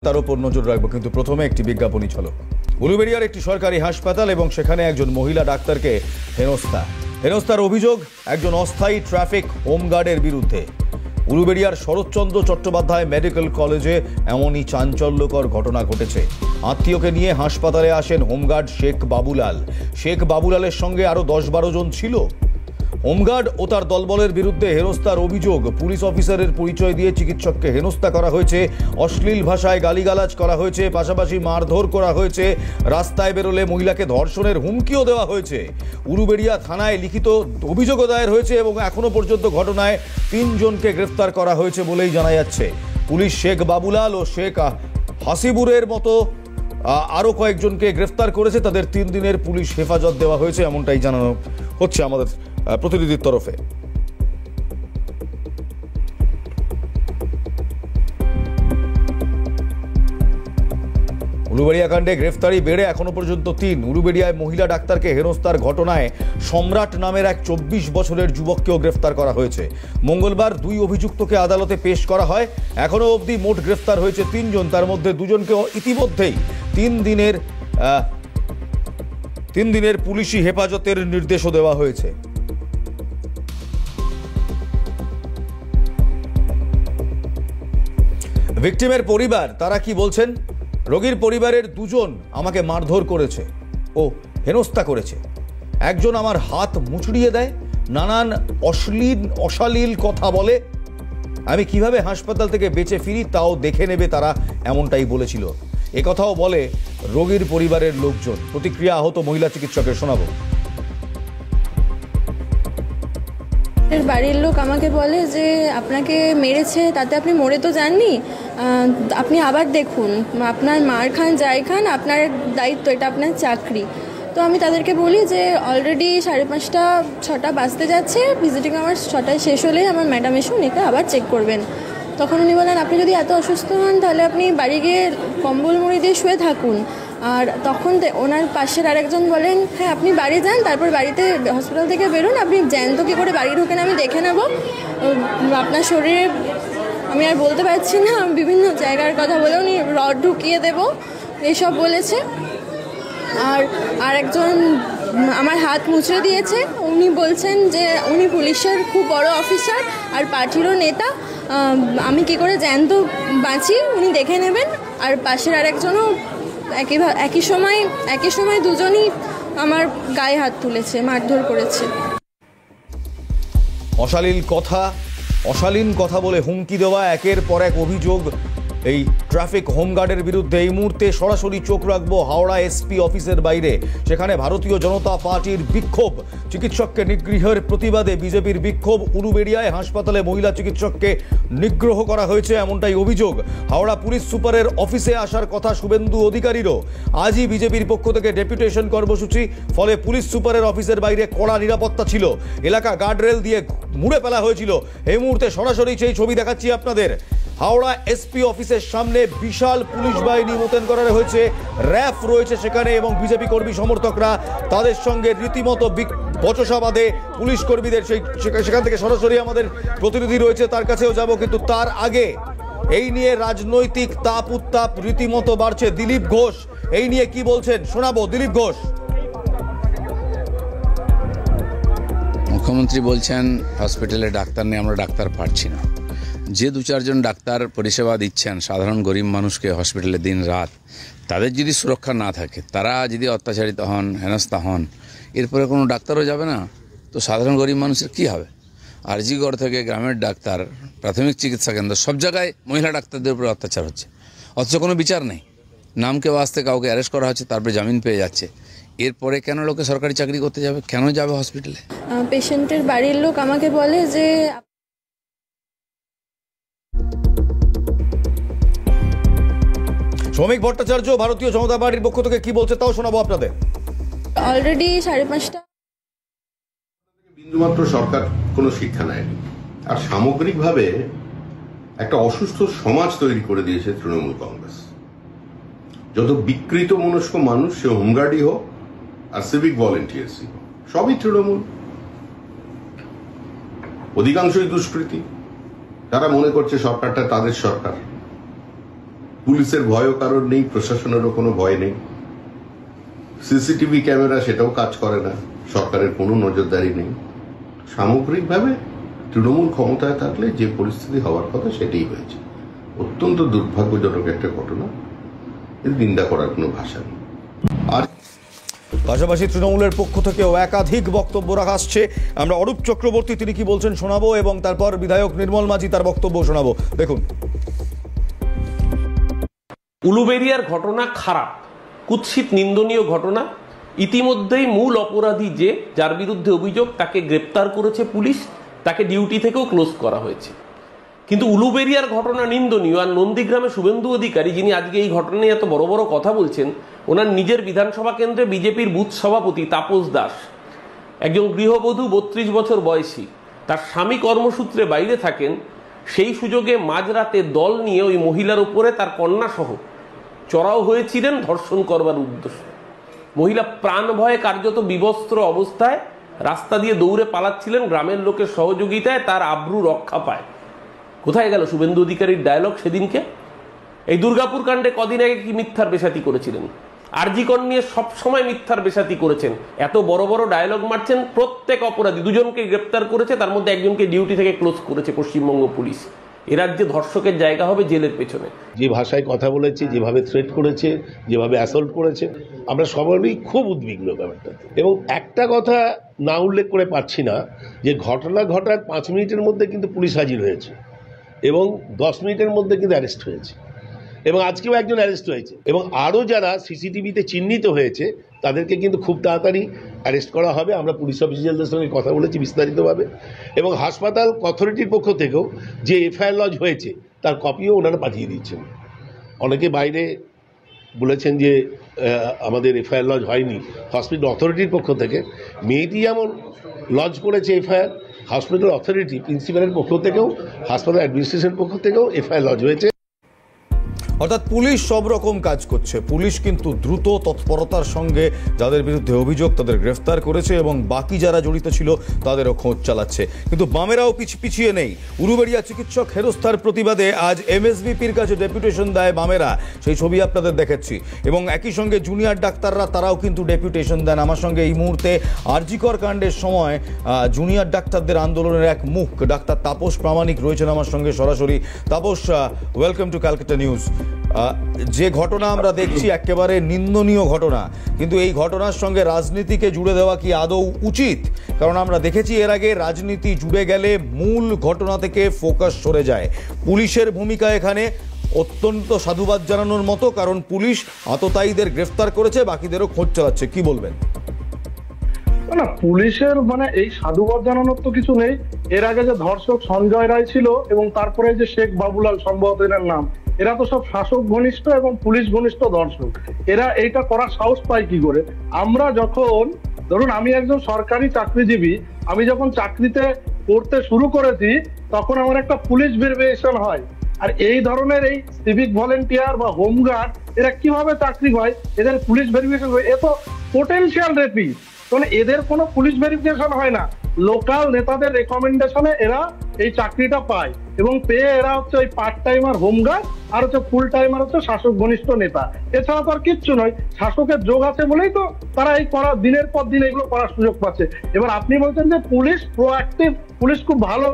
তার উপর নজর রাখবো, কিন্তু প্রথমে একটি বিজ্ঞাপনী ঝলক। উলুবেড়িয়ার একটি সরকারি হাসপাতাল এবং সেখানে একজন মহিলা ডাক্তারকে হেনস্থার অভিযোগ একজন অস্থায়ী ট্রাফিক হোমগার্ডের বিরুদ্ধে। উলুবেড়িয়ার শরৎচন্দ্র চট্টোপাধ্যায় মেডিকেল কলেজে এমনই চাঞ্চল্যকর ঘটনা ঘটেছে। আত্মীয়কে নিয়ে হাসপাতালে আসেন হোমগার্ড শেখ বাবুলালের সঙ্গে আরো 10-12 জন ছিল। হোমগার্ড ও তার দলবলের বিরুদ্ধে হেনস্থার অভিযোগ। পুলিশ অফিসারের পরিচয় দিয়ে চিকিৎসককে হেনস্থা করা হয়েছে, অশ্লীল ভাষায় গালিগালাজ করা হয়েছে, পাশাপাশি মারধর করা হয়েছে, রাস্তায় বেরোলে মহিলাকে ধর্ষণের হুমকিও দেওয়া হয়েছে। উলুবেড়িয়া থানায় লিখিত অভিযোগও দায়ের হয়েছে এবং এখনো পর্যন্ত ঘটনায় 3 জনকে গ্রেফতার করা হয়েছে বলেই জানা যাচ্ছে। পুলিশ শেখ বাবুলাল ও শেখ হাসিবুরের মতো আরও কয়েকজনকে গ্রেফতার করেছে। তাদের 3 দিনের পুলিশ হেফাজত দেওয়া হয়েছে, এমনটাই জানানো হচ্ছে আমাদের প্রতিনিধির তরফে। উলুবেড়িয়া কাণ্ডে গ্রেফতারি বেড়ে এখনো পর্যন্ত 3। উলুবেড়িয়ায় মহিলা ডাক্তারকে হেনস্থার ঘটনায় সম্রাট নামের এক 24 বছরের যুবককেও গ্রেফতার করা হয়েছে। মঙ্গলবার 2 অভিযুক্তকে আদালতে পেশ করা হয়। এখনো অবধি মোট গ্রেফতার হয়েছে 3 জন, তার মধ্যে 2 জনকে ইতিমধ্যেই 3 দিনের পুলিশি হেফাজতের নির্দেশও দেওয়া হয়েছে। ভিকটিমের পরিবার তারা কি বলছেন? রোগীর পরিবারের 2 জন আমাকে মারধর করেছে ও হেনস্থা করেছে। একজন আমার হাত মুচড়িয়ে দেয়, নানান অশালীল কথা বলে। আমি কিভাবে হাসপাতাল থেকে বেঁচে ফিরি তাও দেখে নেবে তারা, এমনটাই বলেছিল। একথাও বলে রোগীর পরিবারের লোকজন। প্রতিক্রিয়া আহত মহিলা চিকিৎসকের শোনাবো। বাড়ির লোক আমাকে বলে যে আপনাকে মেরেছে, তাতে আপনি মরে তো যাননি, আপনি আবার দেখুন, আপনার মার খান যাই খান আপনার দায়িত্ব, এটা আপনার চাকরি। তো আমি তাদেরকে বলি যে অলরেডি 5:30 6টা বাজতে যাচ্ছে, ভিজিটিং আমার 6টায় শেষ হলেই আমার ম্যাডাম এসে উনিকে আবার চেক করবেন। তখন উনি বলেন আপনি যদি এত অসুস্থ হন তাহলে আপনি বাড়ি গিয়ে কম্বল মুড়ি দিয়ে শুয়ে থাকুন। আর তখন ওনার পাশের আরেকজন বলেন হ্যাঁ আপনি বাড়ি যান, তারপর বাড়িতে হসপিটাল থেকে বেরোন, আপনি জ্যান্ত কী করে বাড়ি ঢোকেন আমি দেখে নেব, আপনার শরীরে আমি আর বলতে পারছি না, বিভিন্ন জায়গার কথা বলে উনি রড ঢুকিয়ে দেব এইসব বলেছে। আর একজন আমার হাত মুছড়ে দিয়েছে, উনি বলছেন যে উনি পুলিশের খুব বড় অফিসার আর পার্টিরও নেতা, আমি কি করে জ্যান্ত বাঁচি উনি দেখে নেবেন। আর পাশের আরেকজনও একই সময় 2 জনই আমার গায়ে হাত তুলেছে, মারধর করেছে। অশালীন কথা বলে হুমকি দেওয়া, একের পর এক অভিযোগ এই ট্রাফিক হোমগার্ডের বিরুদ্ধে। এই মুহূর্তে সরাসরি চোখ রাখবো হাওড়া এসপি অফিসের বাইরে। সেখানে ভারতীয় জনতা পার্টির বিক্ষোভ, চিকিৎসককে নিগৃহের প্রতিবাদে বিজেপির বিক্ষোভ। উলুবেড়িয়ায় হাসপাতালে মহিলা চিকিৎসককে নিগ্রহ করা হয়েছে, এমনটাই অভিযোগ। হাওড়া পুলিশ সুপারের অফিসে আসার কথা শুভেন্দু অধিকারীরও। আজই বিজেপির পক্ষ থেকে ডেপুটেশন কর্মসূচি, ফলে পুলিশ সুপারের অফিসের বাইরে কড়া নিরাপত্তা ছিল। এলাকা গার্ডরেল দিয়ে মুড়ে ফেলা হয়েছিল। এই মুহূর্তে সরাসরি সেই ছবি দেখাচ্ছি আপনাদের। হাওড়া এসপি অফিসের সামনে বিশাল পুলিশ বাহিনী মোতায়েন করা হয়েছে, র্যাফ রয়েছে সেখানে এবং বিজেপি কর্মী সমর্থকরা তাদের সঙ্গে রীতিমতো বচসা বাঁধে পুলিশ কর্মীদের। সেখান থেকে সরাসরি আমাদের প্রতিনিধি রয়েছে, তার কাছেও যাব। কিন্তু তার আগে এই নিয়ে রাজনৈতিক তাপ উত্তাপ রীতিমতো বাড়ছে। দিলীপ ঘোষ এই নিয়ে কি বলছেন শোনাবো। দিলীপ ঘোষ। মুখ্যমন্ত্রী বলছেন হসপিটালে ডাক্তার নেই, আমরা ডাক্তার পাচ্ছি না। যে 2-4 জন ডাক্তার পরিষেবা দিচ্ছেন সাধারণ গরিব মানুষকে হসপিটালে দিন রাত, তাদের যদি সুরক্ষা না থাকে, তারা যদি অত্যাচারিত হন, হেনস্থা হন, এরপরে কোনো ডাক্তারও যাবে না, তো সাধারণ গরিব মানুষের কী হবে? আরজিগড় থেকে গ্রামের ডাক্তার, প্রাথমিক চিকিৎসা কেন্দ্র, সব জায়গায় মহিলা ডাক্তারদের উপরে অত্যাচার হচ্ছে, অথচ কোনো বিচার নেই। নামকে বাঁচতে কাউকে অ্যারেস্ট করা হচ্ছে, তারপরে জামিন পেয়ে যাচ্ছে। এরপরে কেন লোকে সরকারি চাকরি করতে যাবে? কেন যাবে হসপিটালে? পেশেন্টের বাড়ির লোক আমাকে বলে যে শ্রমিক ভট্টাচার্য ভারতীয় জনতা পার্টির পক্ষ থেকে কি বলছে তাও শোনাবো আপনাদের। অলরেডি 5:30 বিন্দুমাত্র সরকার কোনো শিক্ষা নেয়নি, আর সামগ্রিকভাবে একটা অসুস্থ সমাজ তৈরি করে দিয়েছে তৃণমূল কংগ্রেস। যত বিকৃত মনস্ক মানুষ, সে হোমগার্ডই হোক আর সিভিক ভলেন্টিয়ার্সই হোক, সবই তৃণমূল। অধিকাংশই দুষ্কৃতী। তারা মনে করছে সরকারটা তাদের সরকার। পুলিশের ভয়ও কারণ নেই, প্রশাসনেরও কোনো ভয় নেই। সিসিটিভি ক্যামেরা সেটাও কাজ করে না, সরকারের কোনো নজরদারি নেই। সামগ্রিকভাবে তৃণমূল ক্ষমতায় থাকলে যে পরিস্থিতি হওয়ার কথা সেটাই হয়েছে। অত্যন্ত দুর্ভাগ্যজনক একটা ঘটনা, এর নিন্দা করার কোনো ভাষা নেই। আর পাশাপাশি তৃণমূলের পক্ষ থেকেও একাধিক বক্তব্য রাখা আসছে। আমরা অরূপ চক্রবর্তী তিনি কি বলছেন শোনাবো, এবং তারপর বিধায়ক নির্মল মাঝি তার বক্তব্য শোনাবো। দেখুন, উলুবেড়িয়ার ঘটনা খারাপ, কুৎসিত, নিন্দনীয় ঘটনা। ইতিমধ্যেই মূল অপরাধী যার বিরুদ্ধে অভিযোগ তাকে গ্রেপ্তার করেছে পুলিশ, তাকে ডিউটি থেকেও ক্লোজ করা হয়েছে। কিন্তু উলুবেড়িয়ার ঘটনা নিন্দনীয়। আর নন্দীগ্রামে শুভেন্দু অধিকারী, যিনি আজকে এই ঘটনা নিয়ে এত বড় বড় কথা বলছেন, ওনার নিজের বিধানসভা কেন্দ্রে বিজেপির বুথ সভাপতি তাপস দাস, একজন গৃহবধূ 32 বছর বয়সী, তার স্বামী কর্মসূত্রে বাইরে থাকেন, সেই সুযোগে মাঝরাতে দল নিয়ে ওই মহিলার উপরে তার কন্যা সহ চড়াও হয়েছিলেন ধর্ষণ করবার উদ্দেশ্যে। মহিলা প্রাণ ভয়ে কার্যত বিবস্ত্র অবস্থায় রাস্তা দিয়ে দৌড়ে পালাচ্ছিলেন, গ্রামের লোকের সহযোগিতায় তার আব্রু রক্ষা পায়। কোথায় গেল শুভেন্দু অধিকারীর ডায়লগ সেদিনকে? এই দুর্গাপুর কাণ্ডে কদিন আগে কি মিথ্যার বেশাতি করেছিলেন? আরজিকর নিয়ে সবসময় মিথ্যার বেশাতি করেছেন। এত বড় বড় ডায়লগ মারছেন। প্রত্যেক অপরাধী, 2জনকে গ্রেপ্তার করেছে, তার মধ্যে একজনকে ডিউটি থেকে ক্লোজ করেছে পশ্চিমবঙ্গ পুলিশ। এ রাজ্যে ধর্ষকের জায়গা হবে জেলের পেছনে। যে ভাষায় কথা বলেছে, যেভাবে থ্রেট করেছে, যেভাবে অ্যাসল্ট করেছে, আমরা সবারই খুব উদ্বিগ্ন ব্যাপারটা। এবং একটা কথা না উল্লেখ করে পারছি না যে ঘটনা ঘটার 5 মিনিটের মধ্যে কিন্তু পুলিশ হাজির হয়েছে এবং 10 মিনিটের মধ্যে কিন্তু অ্যারেস্ট হয়েছে, এবং আজকেও একজন অ্যারেস্ট হয়েছে, এবং আরও যারা সিসিটিভিতে চিহ্নিত হয়েছে তাদেরকে কিন্তু খুব তাড়াতাড়ি অ্যারেস্ট করা হবে। আমরা পুলিশ অফিসিয়ালদের সঙ্গে কথা বলেছি বিস্তারিতভাবে, এবং হাসপাতাল অথরিটির পক্ষ থেকেও যে এফআইআর লজ হয়েছে তার কপিও ওনারা পাঠিয়ে দিচ্ছেন। অনেকে বাইরে বলেছেন যে আমাদের এফআইআর লজ হয়নি, হসপিটাল অথরিটির পক্ষ থেকে মেয়েটি যেমন লজ করেছে এফআইআর, হসপিটাল অথরিটি প্রিন্সিপালের পক্ষ থেকেও, হাসপাতাল অ্যাডমিনিস্ট্রেশনের পক্ষ থেকেও এফআইআর লজ হয়েছে। অর্থাৎ পুলিশ সব রকম কাজ করছে। পুলিশ কিন্তু দ্রুত তৎপরতার সঙ্গে যাদের বিরুদ্ধে অভিযোগ তাদের গ্রেফতার করেছে, এবং বাকি যারা জড়িত ছিল তাদেরও খোঁজ চালাচ্ছে। কিন্তু বামেরাও পিছিয়ে নেই। উলুবেড়িয়া চিকিৎসক হেরস্থার প্রতিবাদে আজ এমএসভিপির কাছে ডেপুটেশন দেয় বামেরা, সেই ছবি আপনাদের দেখাচ্ছি। এবং একই সঙ্গে জুনিয়র ডাক্তাররা তারাও কিন্তু ডেপুটেশন দেন। আমার সঙ্গে এই মুহূর্তে আরজিকর কাণ্ডের সময় জুনিয়র ডাক্তারদের আন্দোলনের এক মুখ ডাক্তার তাপস প্রামাণিক রয়েছেন আমার সঙ্গে সরাসরি। Tapas, welcome to Calcutta news. যে ঘটনা আমরা দেখছি একেবারে নিন্দনীয় ঘটনা, কিন্তু এই ঘটনার সঙ্গে রাজনীতিকে জুড়ে দেওয়া কি আদৌ উচিত? কারণ আমরা দেখেছি এর আগে রাজনীতি জুড়ে গেলে মূল ঘটনা থেকে ফোকাস সরে যায়। পুলিশের ভূমিকা এখানে অত্যন্ত সাধুবাদ জানানোর মতো, কারণ পুলিশ আততায়ীদের গ্রেফতার করেছে, বাকিদেরও খোঁজ চালাচ্ছে। কি বলবেন? না, পুলিশের এই সাধুবাদ জানানোর তো কিছু নেই। এর আগে যে ধর্ষক সঞ্জয় রায় ছিল এবং তারপরে যে শেখ বাবুলাল সম্ভবত এর নাম, এরা তো সব শাসক ঘনিষ্ঠ এবং পুলিশ ঘনিষ্ঠ ধর্ষক। এরা এইটা করার সাহস পায় কি করে? আমরা যখন, ধরুন আমি একজন সরকারি চাকরিজীবী, আমি যখন চাকরিতে করতে শুরু করেছি তখন আমার একটা পুলিশ ভেরিফিকেশন হয়। আর এই ধরনের এই সিভিক ভলেন্টিয়ার বা হোমগার্ড এরা কিভাবে চাকরি হয়? এদের পুলিশ ভেরিফিকেশন হয়। এ তো পোটেনশিয়াল রেপিস্ট, কারণ এদের কোনো পুলিশ ভেরিফিকেশন হয় না। লোকাল নেতাদের রেকমেন্ডেশনে এরা এই চাকরিটা পায়, এবং পেয়ে এরা হচ্ছে ওই পার্ট টাইমার হোমগার্ড, আর হচ্ছে ফুল টাইমার হচ্ছে শাসক ঘনিষ্ঠ নেতা। এছাড়া তো আর কিচ্ছু নয়। শাসকের যোগ আছে বলেই তো তারা এই করা দিনের পর দিন এগুলো করার সুযোগ পাচ্ছে। এবার আপনি বলছেন যে পুলিশ প্রোঅ্যাক্টিভ, পুলিশ খুব ভালো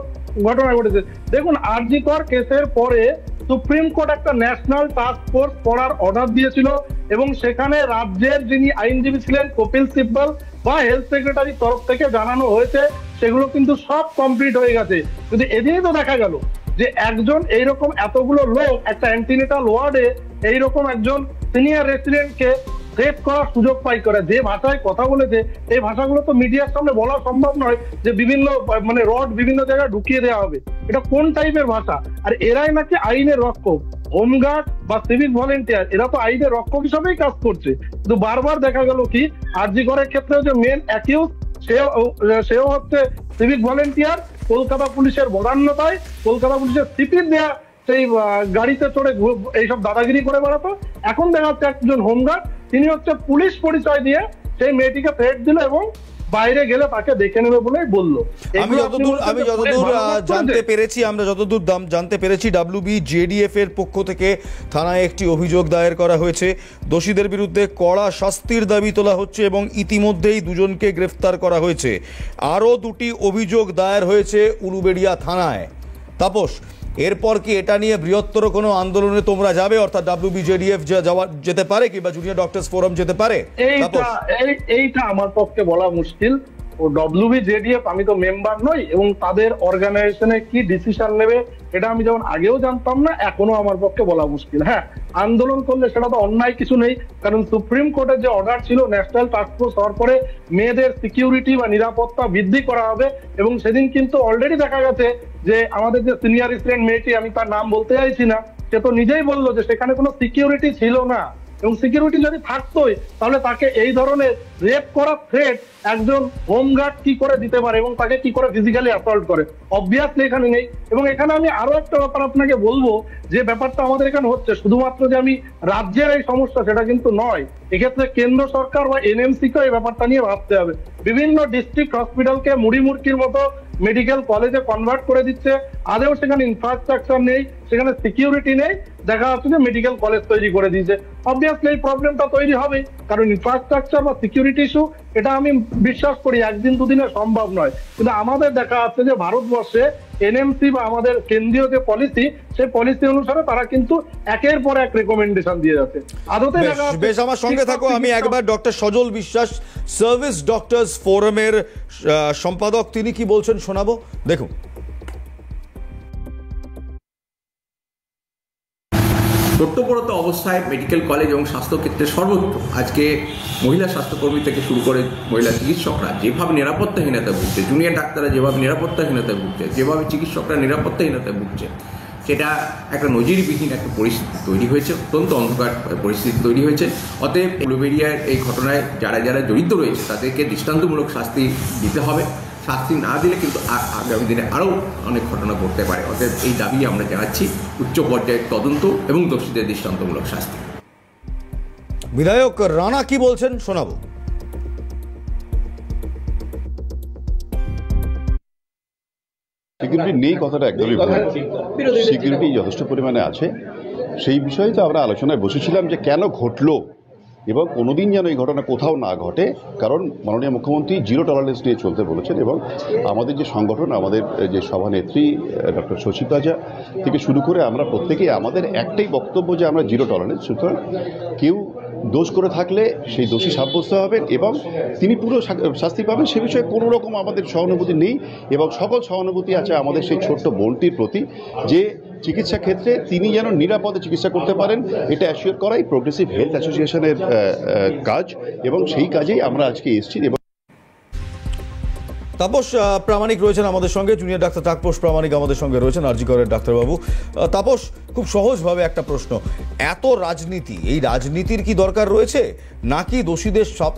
ঘটনা ঘটেছে। দেখুন, আরজিকর কেসের পরে সুপ্রিম কোর্ট একটা ন্যাশনাল টাস্ক ফোর্স করার অর্ডার দিয়েছিল, এবং সেখানে রাজ্যের যিনি আইনজীবী ছিলেন কপিল সিব্বল বা হেলথ সেক্রেটারির তরফ থেকে জানানো হয়েছে, সেগুলো কিন্তু সব কমপ্লিট হয়ে গেছে। কিন্তু এদিনই তো দেখা গেল যে একজন এইরকম এতগুলো লোক একটা অ্যান্টিনেটাল ওয়ার্ডে এইরকম একজন সিনিয়র রেসিডেন্টকে থ্রেট করার সুযোগ পাই করে। যে ভাষায় কথা বলেছে, এই ভাষাগুলো তো মিডিয়ার সামনে বলা সম্ভব নয়, যে বিভিন্ন রড বিভিন্ন জায়গায় ঢুকিয়ে দেওয়া হবে। এটা কোন টাইপের ভাষা? আর এরাই নাকি আইনের রক্ষক। হোমগার্ড বা সিভিক ভলেন্টিয়ার এরা তো আইনের রক্ষক হিসাবেই কাজ করছে। কিন্তু বারবার দেখা গেল কি, আরজিকরের ক্ষেত্রে যে মেন অ্যাকিউজ সেও হচ্ছে সিভিক ভলেন্টিয়ার, কলকাতা পুলিশের বদান্যতায় কলকাতা পুলিশের সিপির দেয়া সেই গাড়িতে চড়ে এইসব দাদাগিরি করে বেড়াতো। এখন দেখা যাচ্ছে একজন হোমগার্ড, তিনি হচ্ছে পুলিশ পরিচয় দিয়ে সেই মেয়েটিকে থ্রেট দিল এবং বাইরে গেলে তাকে দেখে নেবে বলেই বললো। আমি যতদূর জানতে পেরেছি WBJDF এর পক্ষ থেকে থানায় একটি অভিযোগ দায়ের করা হয়েছে। দোষীদের বিরুদ্ধে কড়া শাস্তির দাবি তোলা হচ্ছে এবং ইতিমধ্যেই দুজনকে গ্রেফতার করা হয়েছে। আরও 2টি অভিযোগ দায়ের হয়েছে উলুবেড়িয়া থানায়। তাপস, এরপর কি এটা নিয়ে বৃহত্তর কোনো আন্দোলনে তোমরা যাবে, অর্থাৎ WBJDF যেতে পারে কিংবা জুনিয়র ডক্টরস ফোরাম যেতে পারে? এইটা আমার পক্ষে বলা মুশকিল। ও WBJDF আমি তো মেম্বার নই, এবং তাদের অর্গানাইজেশনে কি ডিসিশন নেবে এটা আমি যেমন আগেও জানতাম না, এখনো আমার পক্ষে বলা মুশকিল। হ্যাঁ, আন্দোলন করলে সেটা তো অন্যায় কিছু নেই, কারণ সুপ্রিম কোর্টের যে অর্ডার ছিল ন্যাশনাল টাস্কফোর্স হওয়ার পরে মেয়েদের সিকিউরিটি বা নিরাপত্তা বৃদ্ধি করা হবে, এবং সেদিন কিন্তু অলরেডি দেখা গেছে যে আমাদের যে সিনিয়র স্টুডেন্ট মেয়েটি, আমি তার নাম বলতে চাইছি না, সে তো নিজেই বললো যে সেখানে কোনো সিকিউরিটি ছিল না, এবং সিকিউরিটি যদি থাকতোই তাহলে তাকে এই ধরনের রেপ করার থ্রেট একজন হোমগার্ড কি করে দিতে পারে এবং তাকে কি করে ফিজিক্যালি অ্যাসল্ট করে? অবভিয়াসলি এখানে নেই। এবং এখানে আমি আরো একটা ব্যাপার আপনাকে বলবো, যে ব্যাপারটা আমাদের এখানে হচ্ছে শুধুমাত্র যে আমি রাজ্যের এই সমস্যা সেটা কিন্তু নয়, এক্ষেত্রে কেন্দ্র সরকার বা NMC কে এই ব্যাপারটা নিয়ে ভাবতে হবে। বিভিন্ন ডিস্ট্রিক্ট হসপিটালকে মুড়ি মুড়কির মতো মেডিকেল কলেজে কনভার্ট করে দিচ্ছে, আদেও সেখানে ইনফ্রাস্ট্রাকচার নেই, সেখানে সিকিউরিটি নেই, দেখা যাচ্ছে যে মেডিকেল কলেজ তৈরি করে দিয়েছে। অবভিয়াসলি এই প্রবলেমটা তৈরি হবে, কারণ ইনফ্রাস্ট্রাকচার বা সিকিউরিটি ইস্যু এটা আমি বিশ্বাস করি একদিন দুদিনে সম্ভব নয়, কিন্তু আমাদের দেখা যাচ্ছে যে ভারতবর্ষে NMC বা আমাদের কেন্দ্রীয় যে পলিসি, সেই পলিসি অনুসারে তারা কিন্তু একের পর এক রেকমেন্ডেশন দিয়ে যাচ্ছে। আদতে বেশ, আমার সঙ্গে থাকো। আমি একবার ডক্টর সজল বিশ্বাস, সার্ভিস ডক্টরস ফোরামের সম্পাদক, তিনি কি বলছেন শোনাবো, দেখুন। কর্তব্যরত অবস্থায় মেডিকেল কলেজ এবং স্বাস্থ্যক্ষেত্রে সর্বত্র আজকে মহিলা স্বাস্থ্যকর্মী থেকে শুরু করে মহিলা চিকিৎসকরা যেভাবে নিরাপত্তাহীনতায় ভুগছে, জুনিয়র ডাক্তাররা যেভাবে নিরাপত্তাহীনতায় ভুগছে, যেভাবে চিকিৎসকরা নিরাপত্তাহীনতায় ভুগছে, সেটা একটা নজিরবিহীন একটা পরিস্থিতি তৈরি হয়েছে, অত্যন্ত অন্ধকার পরিস্থিতি তৈরি হয়েছে। অতএব উলুবেড়িয়ার এই ঘটনায় যারা যারা জড়িত রয়েছে তাদেরকে দৃষ্টান্তমূলক শাস্তি দিতে হবে। শাস্তি না দিলে কিন্তু আগামী দিনে আরও অনেক ঘটনা ঘটতে পারে। অতএব এই দাবি আমরা জানাচ্ছি উচ্চ পর্যায়ের তদন্ত এবং দোষীদের দৃষ্টান্তমূলক শাস্তি। বিধায়ক রানা কি বলছেন শোনাবো। সিকিউরিটি নেই কথাটা একদমই ভুল। সিকিউরিটি যথেষ্ট পরিমাণে আছে। সেই বিষয়ে তো আমরা আলোচনায় বসেছিলাম যে কেন ঘটলো এবং কোনোদিন যেন এই ঘটনা কোথাও না ঘটে, কারণ মাননীয় মুখ্যমন্ত্রী জিরো টলারেন্স নিয়ে চলতে বলেছেন, এবং আমাদের যে সংগঠন, আমাদের যে সভানেত্রী ডক্টর শশীপা থেকে শুরু করে আমরা প্রত্যেকেই আমাদের একটাই বক্তব্য যে আমরা জিরো টলারেন্স। সুতরাং কেউ দোষ করে থাকলে সেই দোষী সাব্যস্ত হবেন এবং তিনি পুরো শাস্তি পাবেন, সে বিষয়ে কোনো রকম আমাদের সহানুভূতি নেই, এবং সকল সহানুভূতি আছে আমাদের সেই ছোট্ট বোনটির প্রতি, যে চিকিৎসা ক্ষেত্রে তিনি যেন নিরাপদে চিকিৎসা করতে পারেন, এটা অ্যাসিওর করাই প্রোগ্রেসিভ হেলথ অ্যাসোসিয়েশনের কাজ, এবং সেই কাজেই আমরা আজকে এসেছি। তাপস প্রামাণিক রয়েছেন আমাদের সঙ্গে, জুনিয়র ডাক্তার তাপস প্রামাণিক আমাদের সঙ্গে রয়েছেন, আরজি করের ডাক্তারবাবু। তাপস, খুব সহজভাবে একটা প্রশ্ন, এত রাজনীতি, এই রাজনীতির কি দরকার রয়েছে, নাকি দোষীদের সব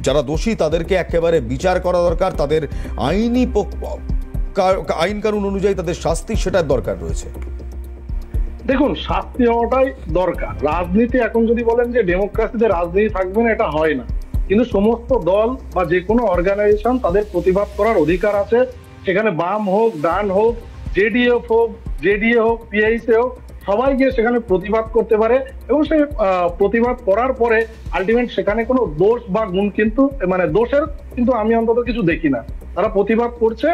যারা দোষী তাদেরকে একেবারে বিচার করা দরকার, তাদের আইন কানুন অনুযায়ী তাদের শাস্তি সেটার দরকার রয়েছে? দেখুন, শাস্তি হওয়াটাই দরকার। রাজনীতি এখন যদি বলেন যে ডেমোক্রেসিতে রাজনীতি থাকবে না, এটা হয় না, কিন্তু সমস্ত দল বা যে কোনো অর্গানাইজেশন তাদের প্রতিবাদ করার অধিকার আছে। সেখানে বাম হোক, ডান হোক, JDF হোক, JDA হোক, PIC হোক, সবাই গিয়ে সেখানে প্রতিবাদ করতে পারে, এবং সেই প্রতিবাদ করার পরে আলটিমেট সেখানে কোনো দোষ বা গুণ কিন্তু দোষের কিন্তু আমি অন্তত কিছু দেখি না। তারা প্রতিবাদ করছে।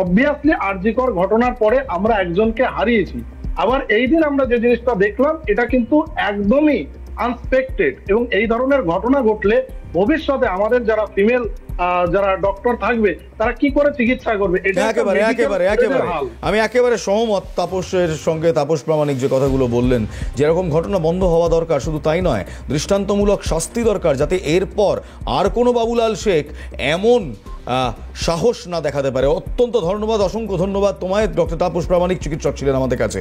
অবভিয়াসলি আরজিকর ঘটনার পরে আমরা একজনকে হারিয়েছি, আবার এই দিন আমরা যে জিনিসটা দেখলাম এটা কিন্তু একদমই আনএক্সপেক্টেড, এবং এই ধরনের ঘটনা ঘটলে ভবিষ্যতে আমাদের যারা ফিমেল যারা ডক্টর থাকবে তারা কি করে চিকিৎসা করবে? আমি একেবারে সহমত তাপসের সঙ্গে, তাপস প্রামাণিক যে কথাগুলো বললেন, যেরকম ঘটনা বন্ধ হওয়া দরকার, শুধু তাই নয়, দৃষ্টান্তমূলক শাস্তি দরকার, যাতে এরপর আর কোনো বাবুলাল শেখ এমন সাহস না দেখাতে পারে। অত্যন্ত ধন্যবাদ, অসংখ্য ধন্যবাদ তোমায়। ডক্টর তাপস প্রামাণিক চিকিৎসক ছিলেন আমাদের কাছে।